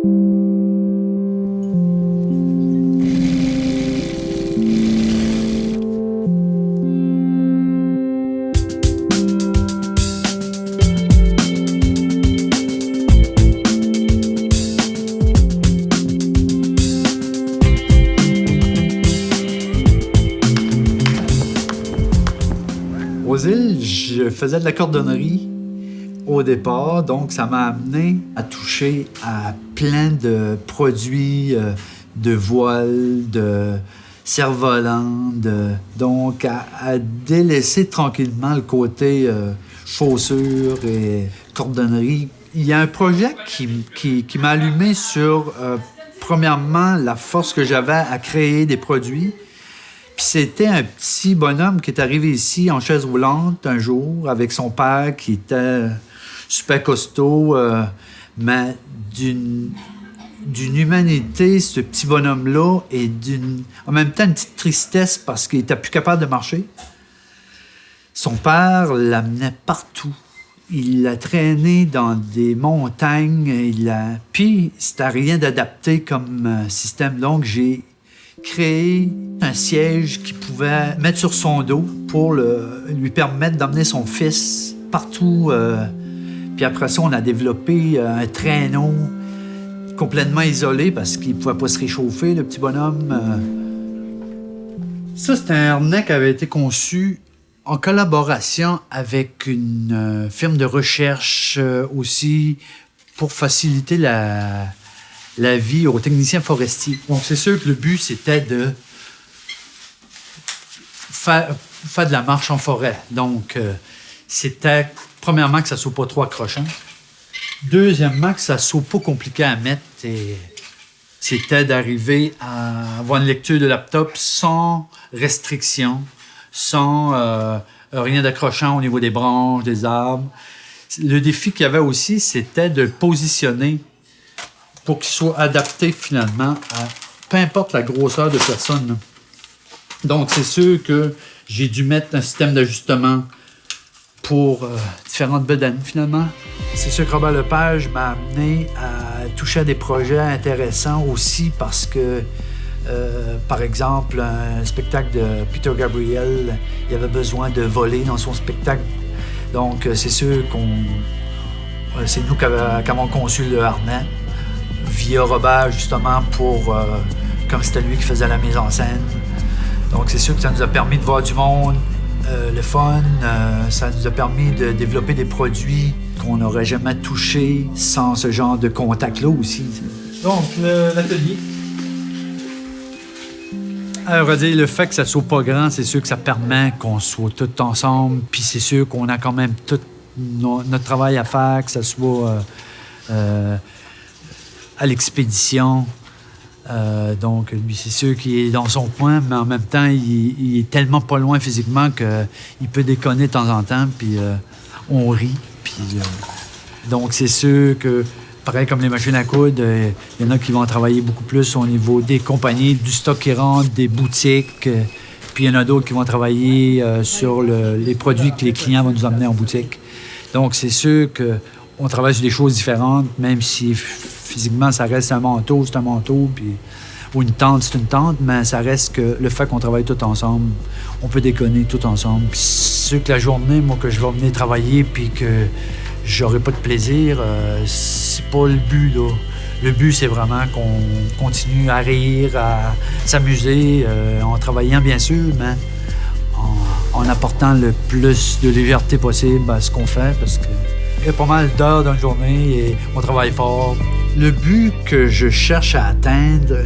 Aux îles, je faisais de la cordonnerie au départ, donc ça m'a amené à toucher à plein de produits, de voiles, de cerfs-volants, donc à délaisser tranquillement le côté chaussures et cordonnerie. Il y a un projet qui m'a allumé sur, premièrement, la force que j'avais à créer des produits. Puis c'était un petit bonhomme qui est arrivé ici en chaise roulante un jour avec son père qui était super costaud, mais d'une humanité, ce petit bonhomme-là, et en même temps une petite tristesse parce qu'il était plus capable de marcher. Son père l'amenait partout. Il l'a traîné dans des montagnes. Puis c'était rien d'adapté comme système. Donc j'ai créé un siège qu'il pouvait mettre sur son dos pour lui permettre d'emmener son fils partout. Puis après ça, on a développé un traîneau complètement isolé parce qu'il ne pouvait pas se réchauffer, le petit bonhomme. Ça, c'est un harnais qui avait été conçu en collaboration avec une firme de recherche aussi pour faciliter la vie aux techniciens forestiers. Donc, c'est sûr que le but, c'était de faire de la marche en forêt. Donc, c'était, premièrement, que ça ne soit pas trop accrochant. Deuxièmement, que ça ne soit pas compliqué à mettre. Et c'était d'arriver à avoir une lecture de laptop sans restriction, sans rien d'accrochant au niveau des branches, des arbres. Le défi qu'il y avait aussi, c'était de le positionner pour qu'il soit adapté finalement à peu importe la grosseur de personne. Donc, c'est sûr que j'ai dû mettre un système d'ajustement pour différentes bedaines, finalement. C'est sûr que Robert Lepage m'a amené à toucher à des projets intéressants aussi parce que, par exemple, un spectacle de Peter Gabriel, il avait besoin de voler dans son spectacle. Donc, c'est sûr c'est nous qui avons conçu le harnais via Robert, justement, comme c'était lui qui faisait la mise en scène. Donc, c'est sûr que ça nous a permis de voir du monde, le fun. Ça nous a permis de développer des produits qu'on n'aurait jamais touchés sans ce genre de contact-là aussi. Donc, l'atelier. Alors, on va dire, le fait que ça soit pas grand, c'est sûr que ça permet qu'on soit tous ensemble. Puis c'est sûr qu'on a quand même tout notre travail à faire, que ça soit à l'expédition. Donc, lui, c'est sûr qu'il est dans son coin, mais en même temps, il est tellement pas loin physiquement qu'il peut déconner de temps en temps, puis on rit. Puis, donc, c'est sûr que, pareil comme les machines à coudre, il y en a qui vont travailler beaucoup plus au niveau des compagnies, du stock qui rentre, des boutiques, puis il y en a d'autres qui vont travailler sur les produits que les clients vont nous emmener en boutique. Donc, c'est sûr qu'on travaille sur des choses différentes, même si physiquement, ça reste un manteau, c'est un manteau, puis, ou une tente, c'est une tente, mais ça reste que le fait qu'on travaille tout ensemble, on peut déconner tout ensemble. Puis c'est sûr que la journée, moi, que je vais venir travailler, puis que j'aurai pas de plaisir, c'est pas le but, là. Le but, c'est vraiment qu'on continue à rire, à s'amuser, en travaillant, bien sûr, mais en apportant le plus de légèreté possible à ce qu'on fait, parce que il y a pas mal d'heures dans la journée et on travaille fort. Le but que je cherche à atteindre,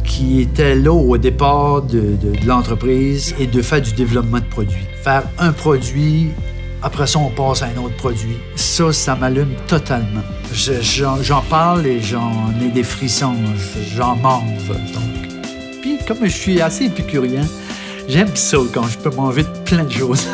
qui était là au départ de l'entreprise, est de faire du développement de produits. Faire un produit, après ça, on passe à un autre produit. Ça m'allume totalement. J'en parle et j'en ai des frissons. J'en mange, donc. Puis, comme je suis assez épicurien, j'aime ça quand je peux manger plein de choses.